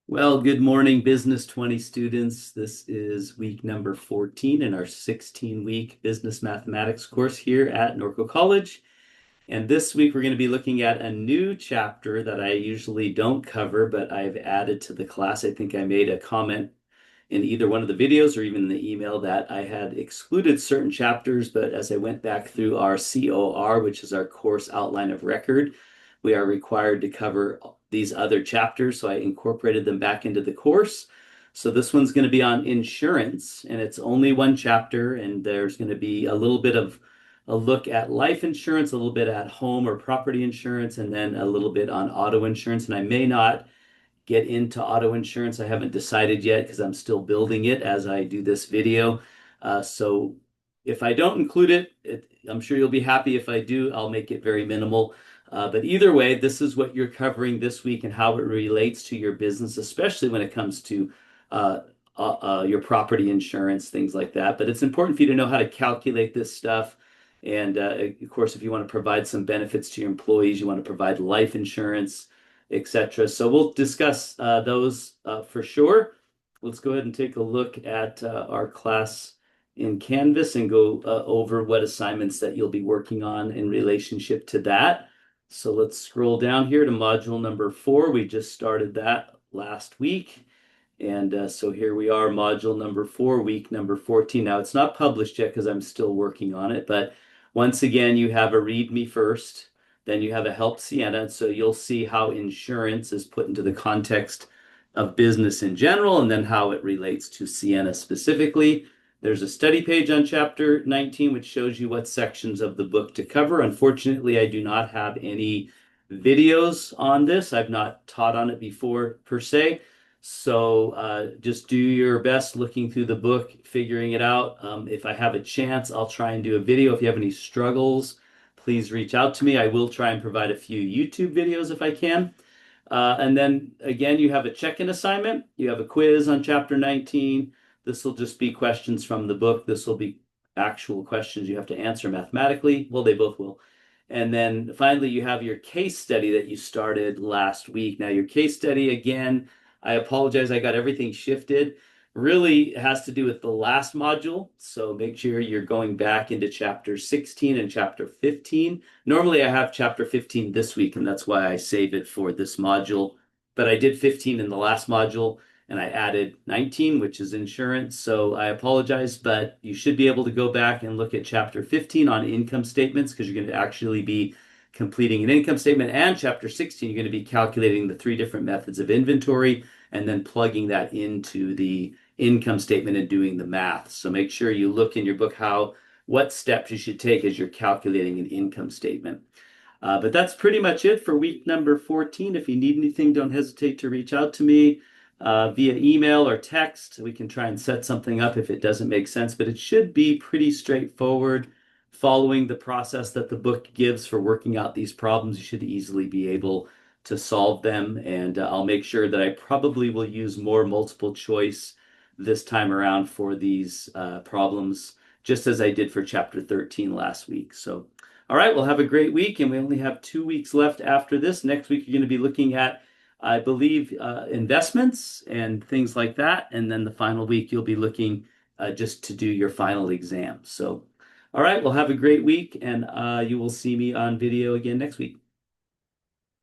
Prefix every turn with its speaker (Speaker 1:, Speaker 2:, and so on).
Speaker 1: Well, good morning, Business 20 students. This is week number 14 in our 16-week business mathematics course here at Norco College. And this week we're going to be looking at a new chapter that I usually don't cover, but I've added to the class. I think I made a comment in either one of the videos or even in the email that I had excluded certain chapters, but as I went back through our COR, which is our course outline of record, we are required to cover these other chapters, so I incorporated them back into the course. So this one's going to be on insurance, and it's only one chapter, and there's going to be a little bit of a look at life insurance, a little bit at home or property insurance, and then a little bit on auto insurance. And I may not get into auto insurance. I haven't decided yet because I'm still building it as I do this video. So if I don't include it, I'm sure you'll be happy. If I do, I'll make it very minimal. But either way, this is what you're covering this week and how it relates to your business, especially when it comes to uh, your property insurance, things like that. But it's important for you to know how to calculate this stuff. And of course, if you want to provide some benefits to your employees, you want to provide life insurance, etc. So we'll discuss those for sure. Let's go ahead and take a look at our class in Canvas and go over what assignments that you'll be working on in relationship to that. So let's scroll down here to module number 4. We just started that last week. And so here we are, module number 4, week number 14. Now it's not published yet because I'm still working on it, but once again, you have a read me first, then you have a help Sienna. So you'll see how insurance is put into the context of business in general, and then how it relates to Sienna specifically. There's a study page on chapter 19, which shows you what sections of the book to cover. Unfortunately, I do not have any videos on this. I've not taught on it before per se. So just do your best looking through the book, figuring it out. If I have a chance, I'll try and do a video. If you have any struggles, please reach out to me. I will try and provide a few YouTube videos if I can. And then again, you have a check-in assignment. You have a quiz on chapter 19. This will just be questions from the book. This will be actual questions you have to answer mathematically. Well, they both will. And then finally, you have your case study that you started last week. Now, your case study, again, I apologize, I got everything shifted. Really has to do with the last module. So make sure you're going back into chapter 16 and chapter 15. Normally I have chapter 15 this week, and that's why I save it for this module. But I did 15 in the last module, and I added 19, which is insurance. So I apologize, but you should be able to go back and look at chapter 15 on income statements, because you're going to actually be completing an income statement, and chapter 16, you're going to be calculating the 3 different methods of inventory and then plugging that into the income statement and doing the math. So make sure you look in your book what steps you should take as you're calculating an income statement. But that's pretty much it for week number 14. If you need anything, don't hesitate to reach out to me via email or text. We can try and set something up if it doesn't make sense, but it should be pretty straightforward. Following the process that the book gives for working out these problems, you should easily be able to solve them. And I'll make sure that I probably will use more multiple choice this time around for these problems, just as I did for chapter 13 last week. So, all right, we'll have a great week, and we only have 2 weeks left after this. Next week, you're going to be looking at, I believe, investments and things like that. And then the final week, you'll be looking just to do your final exam. So, all right, well, have a great week, and you will see me on video again next week.